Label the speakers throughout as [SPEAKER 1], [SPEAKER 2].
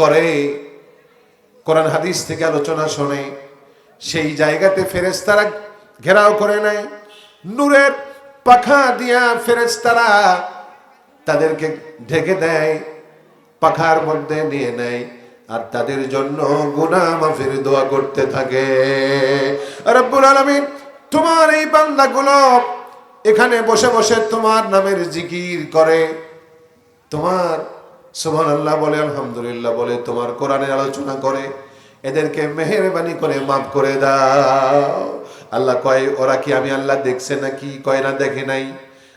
[SPEAKER 1] করে, কোরআন হাদিস থেকে আলোচনা শোনে, সেই জায়গাতে ফেরেশতারা ঘেরাও করে নেয়। নূরের পাখা দিয়া ফেরেশতারা তাদেরকে ঢেকে দেয়, পাখার মধ্যে নিয়ে নেয়, আর তাদের জন্য গুনাহ মাফের দোয়া করতে থাকে। রব্বুল আলামিন তোমার এই বান্দাগুলো এখানে বসে বসে তোমার নামের জিকির করে, তোমার সুবহানাল্লাহ বলে, আলহামদুলিল্লাহ বলে, তোমার কোরআনের আলোচনা করে, এদেরকে মেহেরবানি করে মাফ করে দাও। আল্লাহ কয়, ওরা কি আমি আল্লাহ দেখছে নাকি? কয় না, দেখে নাই।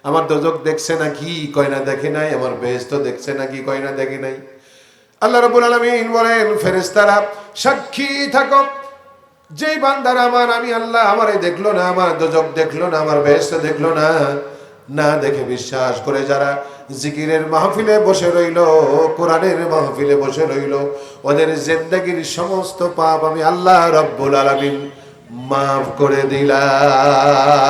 [SPEAKER 1] আমার দোজখ দেখছে নাকি? কয় না, দেখে নাই। আমার বেহেশত দেখছে নাকি? কয় না, দেখে নাই। আল্লাহ রাব্বুল আলামিন বলেন, ফেরেশতারা সাক্ষী থাকো, যেই বান্দারা আমার আমি আল্লাহ আমারে দেখলো না, আমার দোজখ দেখলো না, আমার বেহেশত দেখলো না, না দেখে বিশ্বাস করে যারা জিকিরের মাহফিলে বসে রইল, কোরআনের মাহফিলে বসে রইল, ওদের জিন্দেগীর সমস্ত পাপ আমি আল্লাহ রাব্বুল আলামিন মাফ করে দিলাম।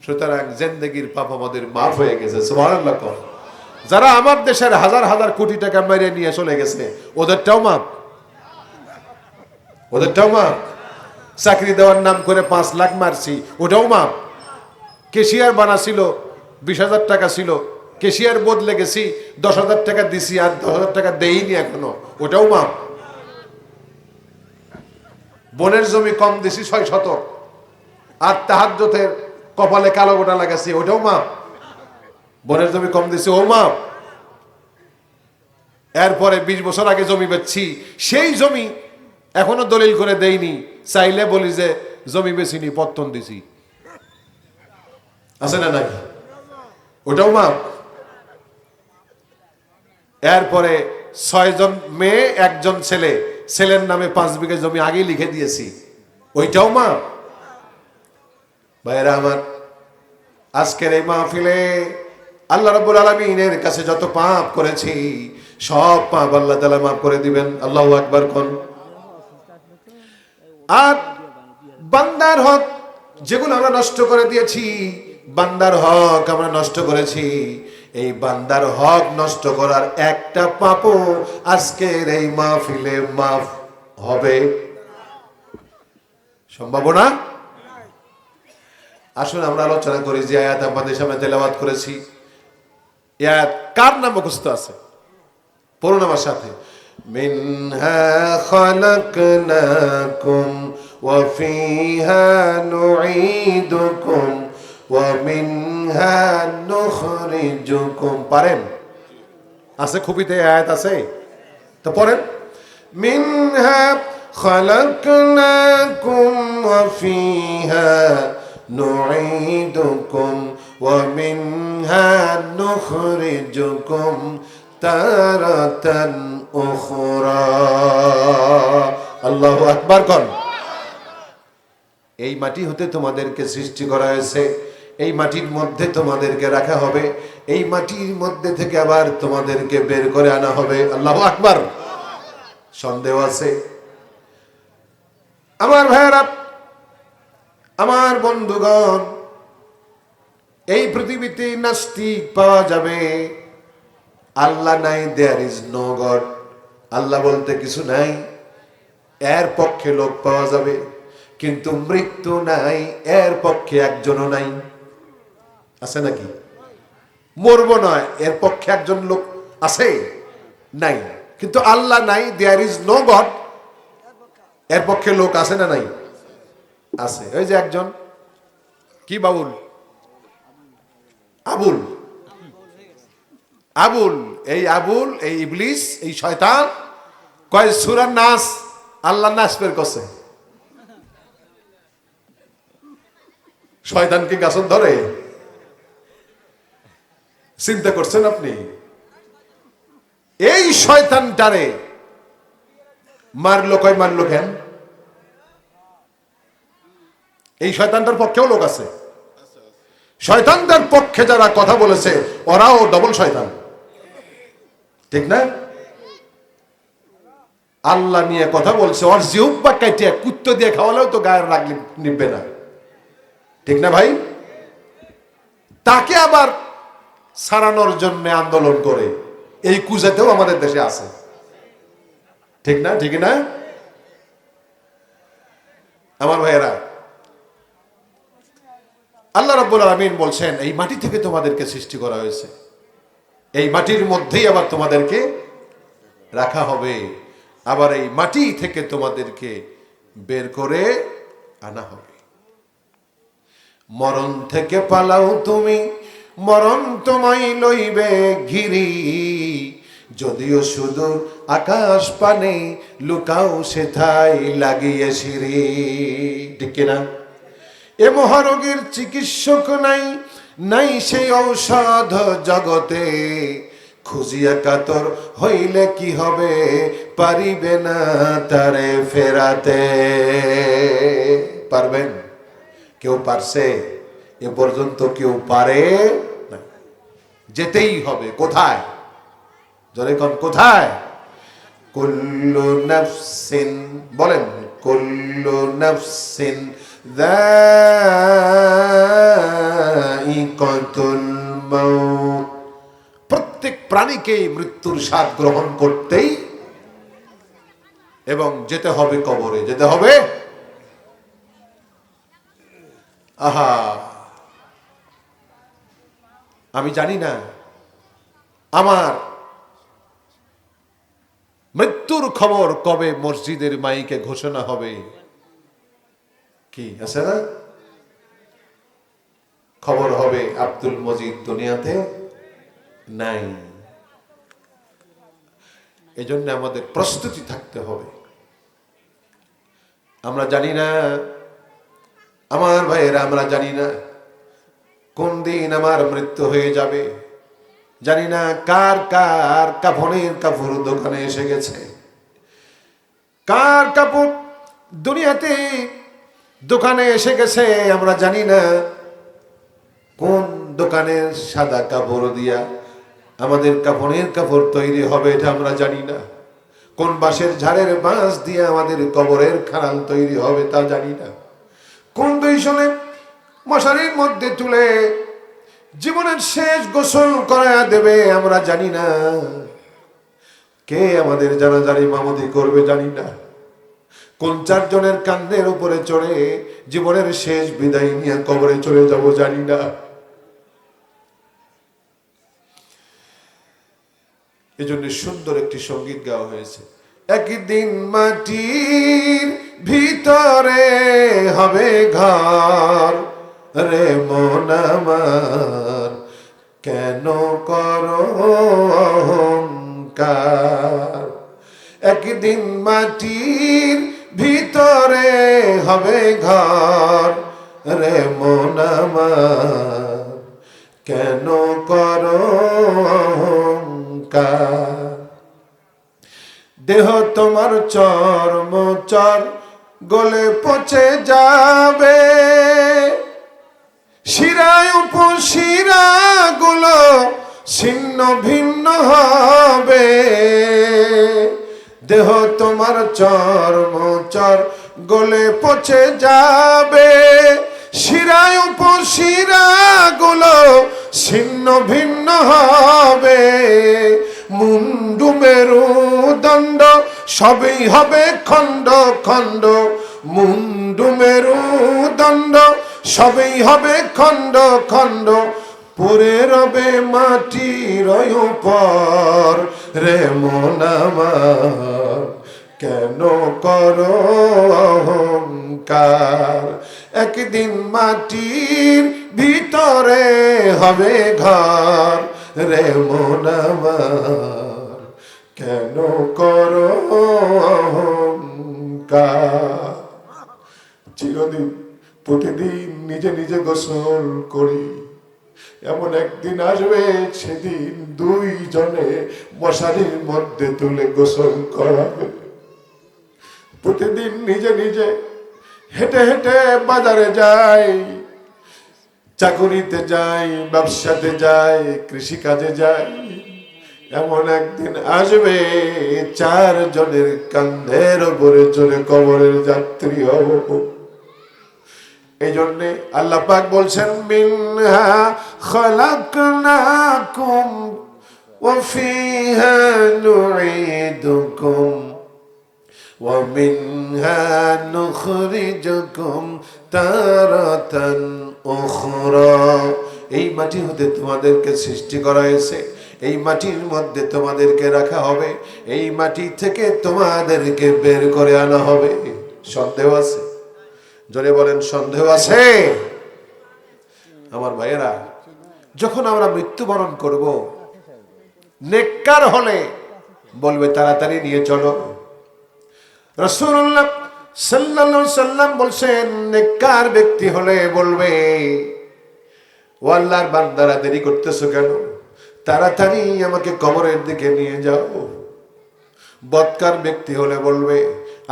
[SPEAKER 1] সুতরাং জিন্দেগীর পাপ আমাদের মাফ হয়ে গেছে। সুবহানাল্লাহ। যারা আমার দেশের হাজার হাজার কোটি টাকা মেরে নিয়ে চলে গেছে, ওদেরটাও মাপ, ওদেরটাও মাপ। চাকরি দেওয়ার নাম করে 5 লাখ মারছি, ওটাও মাপ। কেশিয়ার বানাছিল, 20,000 টাকা ছিল, কেশিয়ার বদলে গেছি, 10,000 টাকা দিছি, আর 10,000 টাকা দেইনি এখনো, ওটাও মাপ। বনের জমি কম দিছি 6 শতক, আর তাহাজ্জুদের কপালে কালো গোটা লাগাছি, ওটাও মাপ। বনের জমি কম দিছি, ও মাপ। এরপরে 20 বছর আগে জমি বেচছি, সেই জমি এখনো দলিল করে দেইনি, চাইলে বলি যে জমি বেচিনি, পত্তন দিছি, আছে না নাই? ওটাও মাপ। এরপরে 6 জন মেয়ে, 1 জন ছেলে, ছেলের নামে 5 বিঘা জমি আগেই লিখে দিয়েছি, ওইটাও মাপ। ভাইরা আমার, আজকের এই মাহফিলে আল্লাহ রাব্বুল আলামিনের কাছে যত পাপ করেছি, সব পাপ আল্লাহ তাআলা মাফ করে দিবেন। আল্লাহু আকবার কোন। আর বান্দার হক যেগুলো আমরা নষ্ট করে দিয়েছি, বান্দার হক আমরা নষ্ট করেছি, এই বান্দার হক নষ্ট করার একটা পাপও আজকের এই মাহফিলে মাফ হবে সম্ভাবনা। আসুন আমরা আলোচনা করি যে আয়াত আপনাদের সামনে তেলাওয়াত করেছি, আয়াত কার নাম মুখস্থ আছে? পড়ুন আমার সাথে। মিনহা খালাকনাকুম ওয়া ফিহা নুঈদুকুম ওয়া মিনহা নুখরিজুকুম। পারেন? আছে খুবিতে আয়াত আছে তো পড়েন। মিনহা খালাকনাকুম ওয়া ফিহা নুঈদুকুম ওয়া মিনহা নুখরিজুকুম তারাতান উখরা। আল্লাহু আকবার কোন। এই মাটি হতে তোমাদেরকে সৃষ্টি করা হয়েছে, এই মাটির মধ্যে তোমাদেরকে রাখা হবে, এই মাটির মধ্যে থেকে আবার তোমাদেরকে বের করে আনা হবে। আল্লাহু আকবার। সন্দেহ আছে? আমার ভাইয়েরা, আমার বন্ধুগণ, এই পৃথিবীতে নাস্তিক পাওয়া যাবে, আল্লাহ নাই, দেয়ার ইজ নো গড, আল্লাহ বলতে কিছু নাই, এর পক্ষে লোক পাওয়া যাবে, কিন্তু মৃত্যু নাই, এর পক্ষে একজনও নাই। আছে নাকি? মরব নয়, এর পক্ষে একজন লোক আছে? নাই। কিন্তু আল্লাহ নাই, দেয়ার ইজ নো গড, এর পক্ষে লোক আছে না নাই? আছে। ওই যে একজন কি বাউল, আবুল, আবুল, এই আবুল, এই ইবলিস, এই শয়তান কয় সূরা নাস আল্লাহ নাস বের করছে। শয়তান কি গাছ ধরে? চিন্তা করছেন আপনি? এই শয়তানটারে মারলো, কয় মারলো কেন? এই শয়তানটার পক্ষেও লোক আছে। শয়তানদের পক্ষে যারা কথা বলেছে ওরাও ডবল শয়তান, ঠিক না? আল্লাহ নিয়ে কথা বলছে, ওর জিহ্বা কাটিয়ে কুত্তো দিয়ে খাওয়ালেও তো গায়ের রাগ নিবে না, ঠিক না ভাই? তাকে আবার সারানোর জন্য আন্দোলন করে, এই কুজাতেও আমাদের দেশে আছে, ঠিক না? ঠিক না আমার ভাইয়েরা? আল্লাহ রাব্বুল আলামিন বলছেন এই মাটি থেকে তোমাদেরকে সৃষ্টি করা হয়েছে, এই মাটির মধ্যেই আবার তোমাদেরকে রাখা হবে, আবার এই মাটি থেকে তোমাদেরকে বের করে আনা হবে। মরণ থেকে পালাও তুমি, মরণ তোমায় লইবে ঘিরি, যদিও সুদূর আকাশ পানে লুকাও সেথায় লাগিয়ে সিঁড়ি। ঠিক না? এ মহারোগের চিকিৎসক নাই, নাই সেই ঔষধ জগতে, খুঁজিয়া কাতর হইলে কি হবে, পারিবে না তারে ফেরাতে। পারবেন? কেউ পারছে? এ পর্যন্ত কেউ পারে না। যেতেই হবে। কোথায়? জোরে কোন কোথায়? কুল্লু নাফসিন, বলেন কুল্লু নাফসিন যায়িকাতুল মাউত। প্রত্যেক প্রাণীকেই মৃত্যুর স্বাদ গ্রহণ করতেই এবং যেতে হবে কবরে, যেতে হবে। আহা, আমি জানি না আমার মৃত্যুর খবর কবে মসজিদের মাইকে ঘোষণা হবে। কি আছে না? খবর হবে আব্দুল মজিদ দুনিয়াতে নাই। এজন্য আমাদের প্রস্তুতি থাকতে হবে। আমরা জানি না আমার ভাইয়েরা, আমরা জানি না কোন দিন আমার মৃত্যু হয়ে যাবে। জানি না কার কার কাফনের কাপড় দোকানে এসে গেছে, কার কাপড় দুনিয়াতে দোকানে এসে গেছে। আমরা জানি না কোন দোকানের সাদা কাপড় দিয়া আমাদের কাফনের কাপড় তৈরি হবে, এটা আমরা জানি না। কোন বাঁশের ঝাড়ের বাঁশ দিয়ে আমাদের কবরের খানাল তৈরি হবে, তা জানি না। কোন দুইজনে মশারির মধ্যে তুলে জীবনের শেষ গোসল করায়া দেবে, আমরা জানি না। কে আমাদের জানাজার ইমামতি করবে, জানি না। কোন চারজনের কান্দের উপরে চড়ে জীবনের শেষ বিদায় নিয়ে কবরে চলে যাব, জানি না। এজন্য সুন্দর একটি সঙ্গীত গাওয়া হয়েছে। একদিন মাটির ভিতরে হবে ঘর, রে মন আমার কেন করো অহংকার। একদিন মাটির ভিতরে হবে ঘর, রে মন আমার কেন করো অহংকার। দেহ তোমার চর্ম চর গলে পচে যাবে, শিরায় উপশিরা গুলো ছিন্ন ভিন্ন হবে। দেহ তোমার চর্ম চর গলে পচে যাবে, শিরায় উপশিরা গুলো ছিন্ন ভিন্ন হবে। মুন্ডু মেরুদণ্ড সবই হবে খণ্ড খণ্ড, মুন্ডু মেরুদণ্ড সবই হবে খণ্ড খণ্ড। পরে রবে মাটির উপর, রে মন আমার কেন করো অহংকার। একদিন মাটির ভিতরে হবে ঘর, রে মন আমার কেন করো অহংকার। চিরদিন প্রতিদিন নিজে নিজে গোসল করি, এমন একদিন আসবে সেদিন দুইজনে মশারির মধ্যে তুলে গোসল করাবে। প্রতিদিন নিজে নিজে হেঁটে হেঁটে বাজারে যাই, চাকুরিতে যাই, ব্যবসাতে যাই, কৃষিকাজে যাই। এমন একদিন আসবে চারজনের কান্ধের উপরে চড়ে কবরের যাত্রী হব। এই জন্যে আল্লাহ পাক বলছেন মিনহা খালাকনাকুম وفيها نعيدكم ومنها نخرجكم تارة أخرى এই মাটি হতে তোমাদেরকে সৃষ্টি করা হয়েছে, এই মাটির মধ্যে তোমাদেরকে রাখা হবে, এই মাটি থেকে তোমাদেরকে বের করে আনা হবে। সন্দেহ আছে? জোরে বলেন, সন্দেহ আছে? আমার ভাইয়েরা, যখন আমরা মৃত্যুবরণ করব, নেককার হলে বলবে তাড়াতাড়ি নিয়ে চলো। রাসূলুল্লাহ সাল্লাল্লাহু আলাইহি সাল্লাম বলছেন, নেককার ব্যক্তি হলে বলবে, ও আল্লাহর বান্দারা দেরি করতেছো কেন, তাড়াতাড়ি আমাকে কবরের দিকে নিয়ে যাও। বদকার ব্যক্তি হলে বলবে,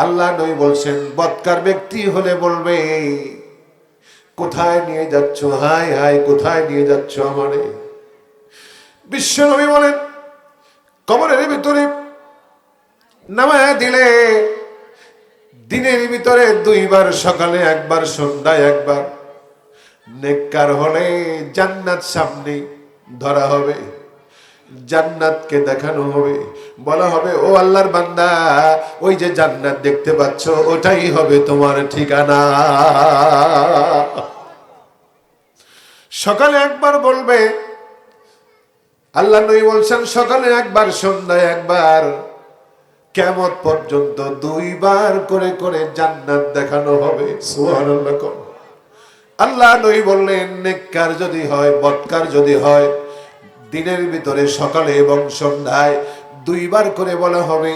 [SPEAKER 1] আল্লাহ নবী বলছেন, বদকার ব্যক্তি হলে বলবে, কোথায় নিয়ে যাচ্ছ, হায় হায় কোথায় নিয়ে যাচ্ছ আমারে। বিশ্ব নবী বলেন, কবরের ভিতরে নামায়া দিলে দিনের ভিতরে 2 বার, সকালে 1 বার, সন্ধ্যায় 1 বার। নেককার হলে জান্নাত সামনে ধরা হবে, জান্নাতকে দেখানো হবে, বলা হবে, ও আল্লাহর বান্দা, ওই যে জান্নাত দেখতে পাচ্ছ, ওটাই হবে তোমার ঠিকানা। সকালে 1 বার বলবে, আল্লাহ নবী বলছেন, সকালে 1 বার, সন্ধ্যায় 1 বার, কিয়ামত পর্যন্ত 2 বার করে করে জান্নাত দেখানো হবে। সুবহানাল্লাহ। আল্লাহ নবী বললেন, নেককার যদি হয়, বদকার যদি হয়, দিনের ভিতরে সকালে এবং সন্ধ্যায় 2 বার করে বলা হবে,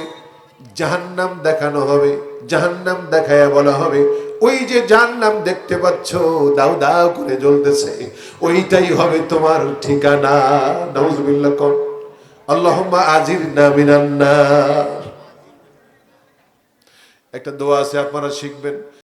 [SPEAKER 1] জাহান্নাম দেখানো হবে, জাহান্নাম দেখায়া বলা হবে, ওই যে জাহান্নাম দেখতে পাচ্ছ দাউ দাউ করে জ্বলতেছে, ওইটাই হবে তোমার ঠিকানা। নাউজুবিল্লাহ। কোন আল্লাহুম্মা আজিরনা মিনান নার। একটা দোয়া আছে, আপনারা শিখবেন।